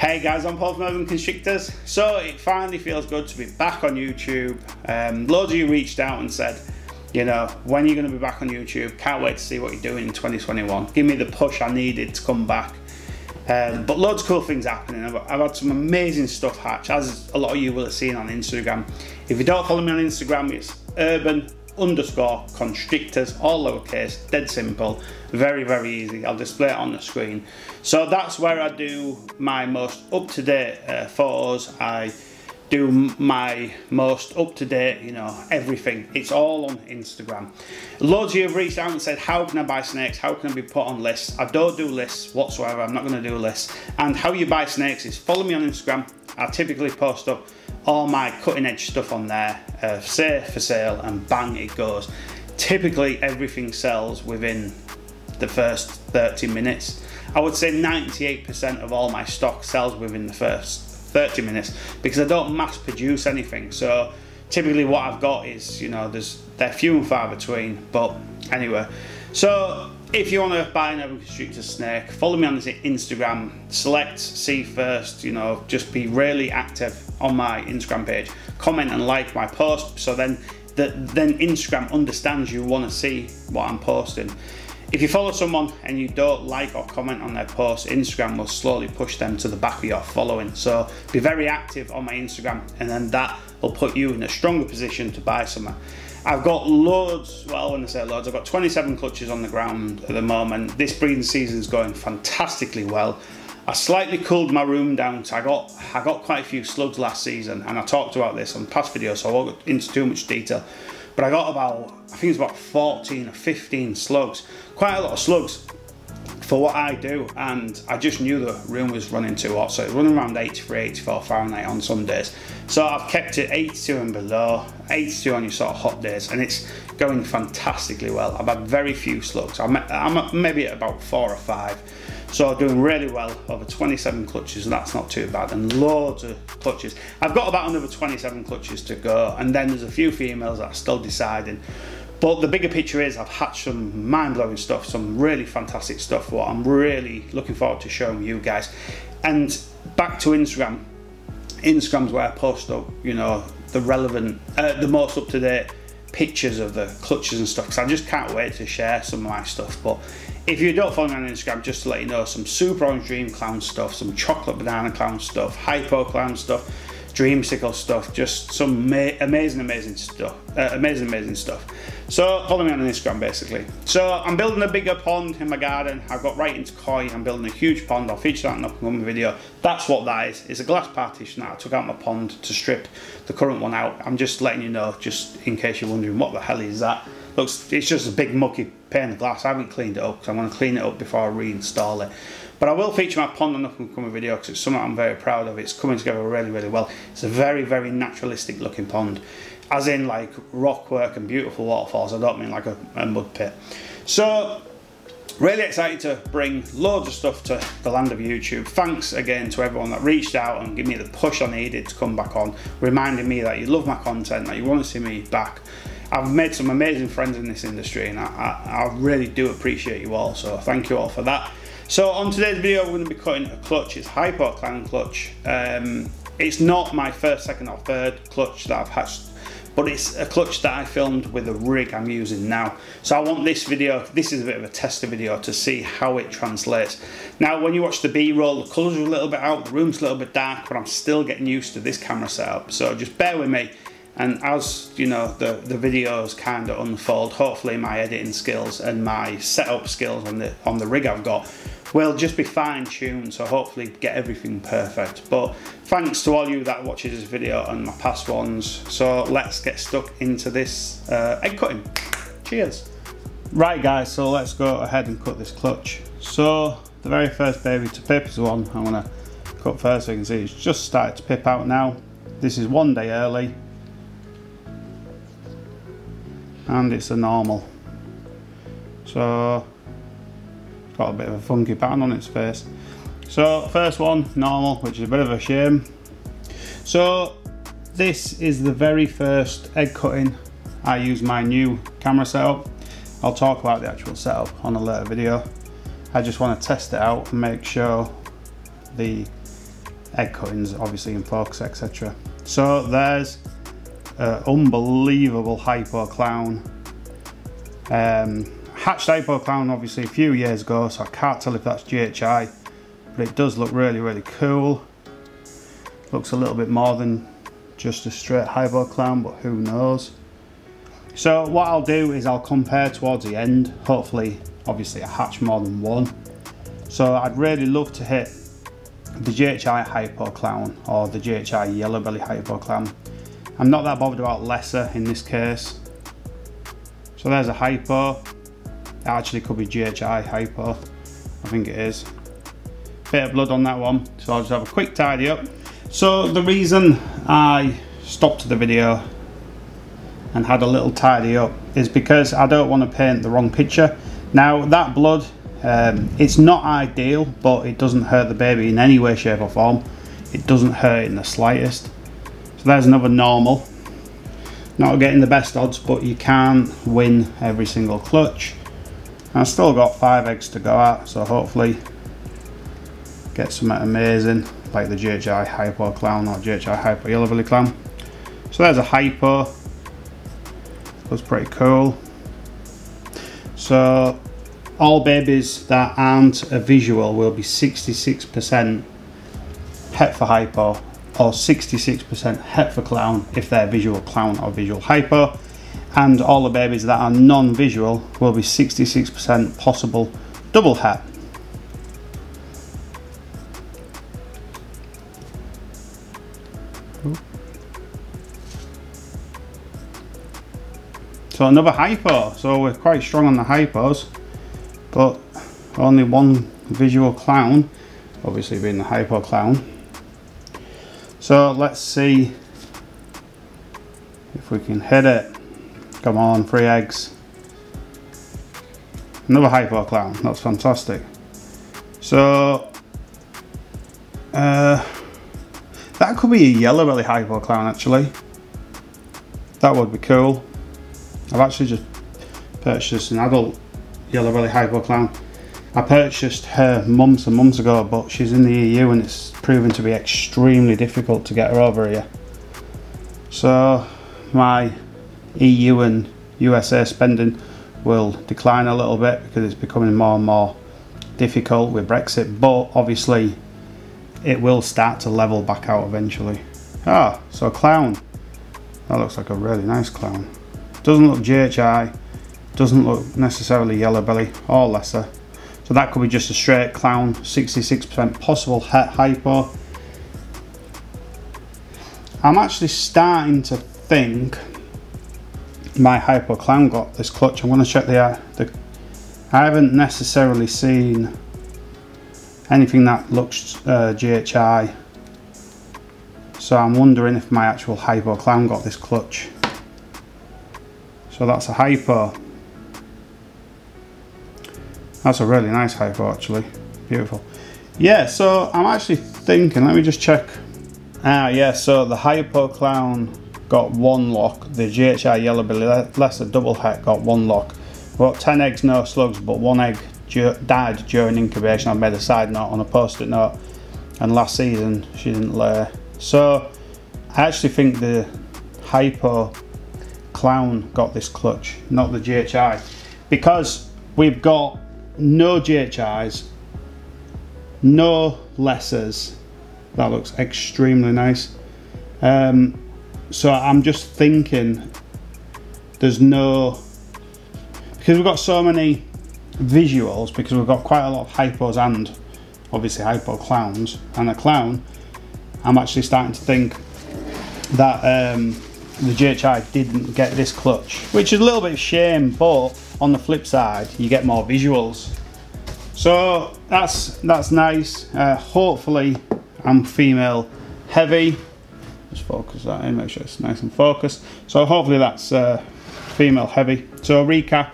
Hey guys, I'm Paul from Constrictors. So it finally feels good to be back on YouTube. Loads of you reached out and said, you know, when are you going to be back on YouTube? Can't wait to see what you're doing in 2021. Give me the push I needed to come back. But loads of cool things happening. I've had some amazing stuff hatch, as a lot of you will have seen on Instagram. If you don't follow me on Instagram, it's urban_constrictors, all lowercase, dead simple, very, very easy. I'll display it on the screen. So that's where I do my most up-to-date photos. I do my most up-to-date, you know, everything. It's all on Instagram. Loads of you have reached out and said, how can I buy snakes? How can I be put on lists? I don't do lists whatsoever. I'm not going to do lists. And how you buy snakes is follow me on Instagram. I typically post up all my cutting edge stuff on there, say for sale, and bang, it goes. Typically everything sells within the first 30 minutes. I would say 98% of all my stock sells within the first 30 minutes because I don't mass produce anything. So typically what I've got is, you know, they're few and far between. But anyway, so if you want to buy an urban constrictor snake, follow me on Instagram, select see first, you know, just be really active on my Instagram page, comment and like my post, so then Instagram understands you want to see what I'm posting. If you follow someone and you don't like or comment on their post, Instagram will slowly push them to the back of your following. So be very active on my Instagram, and then that will put you in a stronger position to buy something. I've got loads, well, when I say loads, I've got 27 clutches on the ground at the moment. This breeding season's going fantastically well. I slightly cooled my room down, so I got quite a few slugs last season, and I talked about this on past videos, so I won't go into too much detail. But I got about, I think it's about 14 or 15 slugs, quite a lot of slugs for what I do, and I just knew the room was running too hot, so it's running around 83, 84 Fahrenheit on some days. So I've kept it 82 and below, 82 on your sort of hot days, and it's going fantastically well. I've had very few slugs. I'm maybe at about 4 or 5. So doing really well, over 27 clutches, and that's not too bad, and loads of clutches. I've got about another 27 clutches to go, and then there's a few females that I'm still deciding. But the bigger picture is I've hatched some mind-blowing stuff, some really fantastic stuff, what I'm really looking forward to showing you guys. And back to Instagram. Instagram's where I post up, you know, the relevant, the most up-to-date pictures of the clutches and stuff, because I just can't wait to share some of my stuff. But if you don't follow me on Instagram, just to let you know, some Super Orange Dream Clown stuff, some Chocolate Banana Clown stuff, Hypo Clown stuff, Dreamsicle stuff, just some amazing stuff, amazing stuff. So follow me on Instagram basically. So I'm building a bigger pond in my garden. I've got right into koi. I'm building a huge pond. I'll feature that in an upcoming video. That's what that is. It's a glass partition that I took out my pond to strip the current one out. I'm just letting you know, just in case you're wondering what the hell is that. Looks, it's just a big mucky pane of glass. I haven't cleaned it up because I want to clean it up before I reinstall it. But I will feature my pond in an upcoming video because it's something I'm very proud of. It's coming together really, really well. It's a very, very naturalistic looking pond. As in like rock work and beautiful waterfalls. I don't mean like a mud pit. So really excited to bring loads of stuff to the land of YouTube. Thanks again to everyone that reached out and gave me the push I needed to come back on, reminding me that you love my content, that you want to see me back. I've made some amazing friends in this industry, and I really do appreciate you all, so thank you all for that. So on today's video we're going to be cutting a clutch. It's Hypo Clown Clutch. It's not my first, second or third clutch that I've hatched, but it's a clutch that I filmed with the rig I'm using now. So I want this video, this is a bit of a tester video to see how it translates. Now when you watch the B-roll, the colours are a little bit out, the room's a little bit dark, but I'm still getting used to this camera setup, so just bear with me. And as you know, the videos kind of unfold, hopefully my editing skills and my setup skills on the rig I've got will just be fine-tuned, so hopefully get everything perfect. But thanks to all you that watches this video and my past ones. So let's get stuck into this egg cutting. Cheers. Right guys, so let's go ahead and cut this clutch. So the very first baby to pip is the one I'm gonna cut first. So you can see it's just started to pip out now. This is 1 day early, and it's a normal. So it's got a bit of a funky pattern on its face. So first one, normal, which is a bit of a shame. So this is the very first egg cutting. I use my new camera setup. I'll talk about the actual setup on a later video. I just want to test it out and make sure the egg cuttings obviously in focus, etc. So there's unbelievable Hypo Clown. Hatched Hypo Clown obviously a few years ago, so I can't tell if that's GHI, but it does look really, really cool. Looks a little bit more than just a straight Hypo Clown, but who knows. So what I'll do is I'll compare towards the end. Hopefully, obviously I hatch more than one. So I'd really love to hit the GHI Hypo Clown or the GHI Yellow Belly Hypo Clown. I'm not that bothered about lesser in this case. So there's a Hypo. It actually could be GHI Hypo. I think it is. Bit of blood on that one. So I'll just have a quick tidy up. So the reason I stopped the video and had a little tidy up is because I don't want to paint the wrong picture. Now that blood, it's not ideal, but it doesn't hurt the baby in any way, shape or form. It doesn't hurt in the slightest. So there's another normal. Not getting the best odds, but you can win every single clutch. I've still got 5 eggs to go at, so hopefully get something amazing like the GHI Hypo Clown or GHI Hypo Yellow Belly Clown. So there's a Hypo. Looks pretty cool. So all babies that aren't a visual will be 66% het for Hypo or 66% het for Clown if they're visual Clown or visual Hypo, and all the babies that are non-visual will be 66% possible double het. So another Hypo, so we're quite strong on the Hypos, but only one visual Clown, obviously being the Hypo Clown. So let's see if we can hit it. Come on, 3 eggs. Another Hypo Clown, that's fantastic. So that could be a Yellow Belly Hypo Clown actually. That would be cool. I've actually just purchased an adult Yellow Belly Hypo Clown. I purchased her months and months ago, but she's in the EU and it's proven to be extremely difficult to get her over here. So my EU and USA spending will decline a little bit because it's becoming more and more difficult with Brexit, but obviously it will start to level back out eventually. Ah, so a Clown. That looks like a really nice Clown. Doesn't look GHI, doesn't look necessarily Yellow Belly or lesser. So that could be just a straight Clown, 66% possible het Hypo. I'm actually starting to think my Hypo Clown got this clutch. I'm going to check the I haven't necessarily seen anything that looks GHI. So I'm wondering if my actual Hypo Clown got this clutch. So that's a Hypo. That's a really nice Hypo actually. Beautiful. Yeah, so I'm actually thinking, let me just check. Yeah, so the Hypo Clown got 1 lock. The GHI Yellow Belly lesser double het got 1 lock. We've got 10 eggs, no slugs, but 1 egg died during incubation. I've made a side note on a post-it note. And last season she didn't lay. So I actually think the Hypo Clown got this clutch, not the GHI, because we've got no GHIs, no lessers. That looks extremely nice. So I'm just thinking there's no, because we've got so many visuals, because we've got quite a lot of Hypos and obviously Hypo Clowns and a Clown. I'm actually starting to think that the GHI didn't get this clutch, which is a little bit of a shame, but on the flip side you get more visuals. So that's nice. Hopefully I'm female heavy. Just focus that in, make sure it's nice and focused. So hopefully that's female heavy. So recap,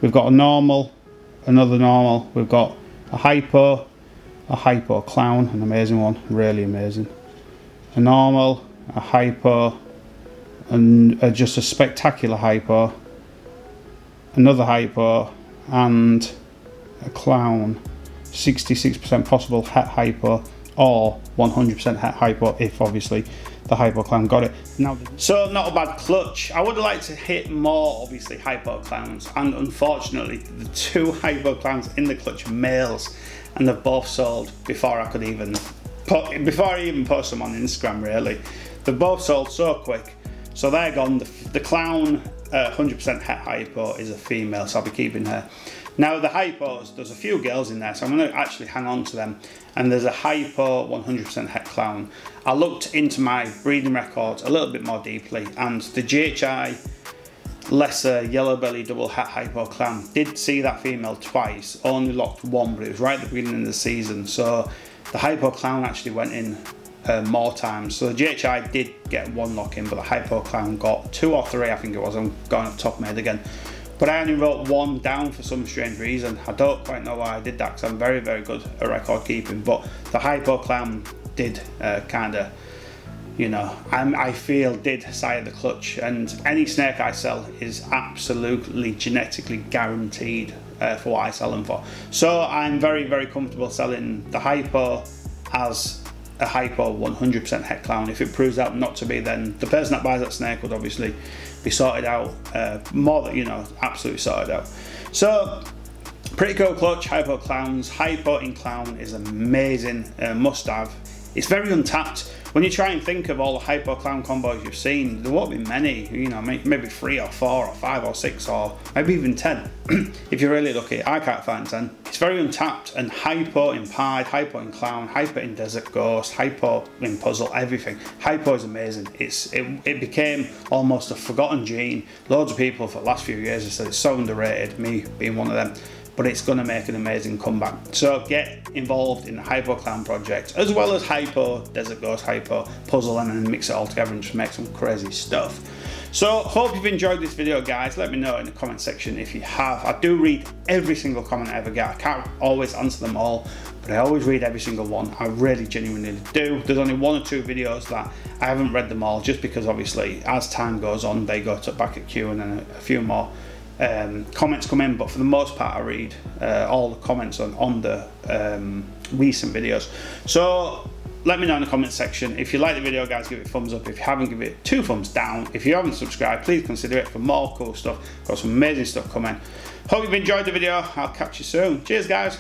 we've got a normal, another normal, we've got a Hypo Clown, an amazing one, really amazing, a normal, a Hypo, and just a spectacular Hypo, another Hypo, and a Clown, 66% possible het Hypo, or 100% Hypo if obviously the Hypo Clown got it. Now, so not a bad clutch. I would have liked to hit more obviously Hypo Clowns, and unfortunately the 2 Hypo Clowns in the clutch males, and they've both sold before I even post them on Instagram really. They've both sold so quick, so they're gone. The clown 100% het Hypo is a female, so I'll be keeping her. Now the Hypos, there's a few girls in there, so I'm going to actually hang on to them. And there's a Hypo 100% het clown. I looked into my breeding records a little bit more deeply, and the GHI lesser yellow belly double het Hypo Clown did see that female twice, only locked one, but it was right at the beginning of the season. So the Hypo Clown actually went in more times. So the GHI did get 1 lock in, but the Hypo Clown got 2 or 3, I think it was. I'm going up top of my head again. But I only wrote 1 down for some strange reason. I don't quite know why I did that, because I'm very, very good at record keeping. But the Hypo Clown did kind of, you know, I feel did sire the clutch. And any snake I sell is absolutely genetically guaranteed for what I sell them for. So I'm very, very comfortable selling the Hypo as a Hypo 100% het clown. If it proves out not to be, then the person that buys that snake would obviously be sorted out, more than, you know, absolutely sorted out. So pretty cool clutch, Hypo Clowns. Hypo in clown is amazing, must have. It's very untapped. When you try and think of all the Hypo Clown combos you've seen, there won't be many, you know, maybe 3 or 4 or 5 or 6 or maybe even 10. If you're really lucky. I can't find 10. It's very untapped, and Hypo in Pied, Hypo in Clown, Hypo in Desert Ghost, Hypo in Puzzle, everything. Hypo is amazing. It became almost a forgotten gene. Loads of people for the last few years have said it's so underrated, me being one of them. But it's going to make an amazing comeback. So get involved in the Hypo Clown project, as well as Hypo, Desert Ghost, Hypo, Puzzle, and then mix it all together and just make some crazy stuff. So hope you've enjoyed this video, guys. Let me know in the comment section if you have. I do read every single comment I ever get. I can't always answer them all, but I always read every single one. I really genuinely do. There's only 1 or 2 videos that I haven't read them all, just because obviously as time goes on they go to back at queue, and then a few more comments come in, but for the most part I read all the comments on the recent videos. So let me know in the comment section. If you like the video, guys, give it a thumbs up. If you haven't, give it 2 thumbs down. If you haven't subscribed, please consider it for more cool stuff. Got some amazing stuff coming. Hope you've enjoyed the video. I'll catch you soon. Cheers, guys.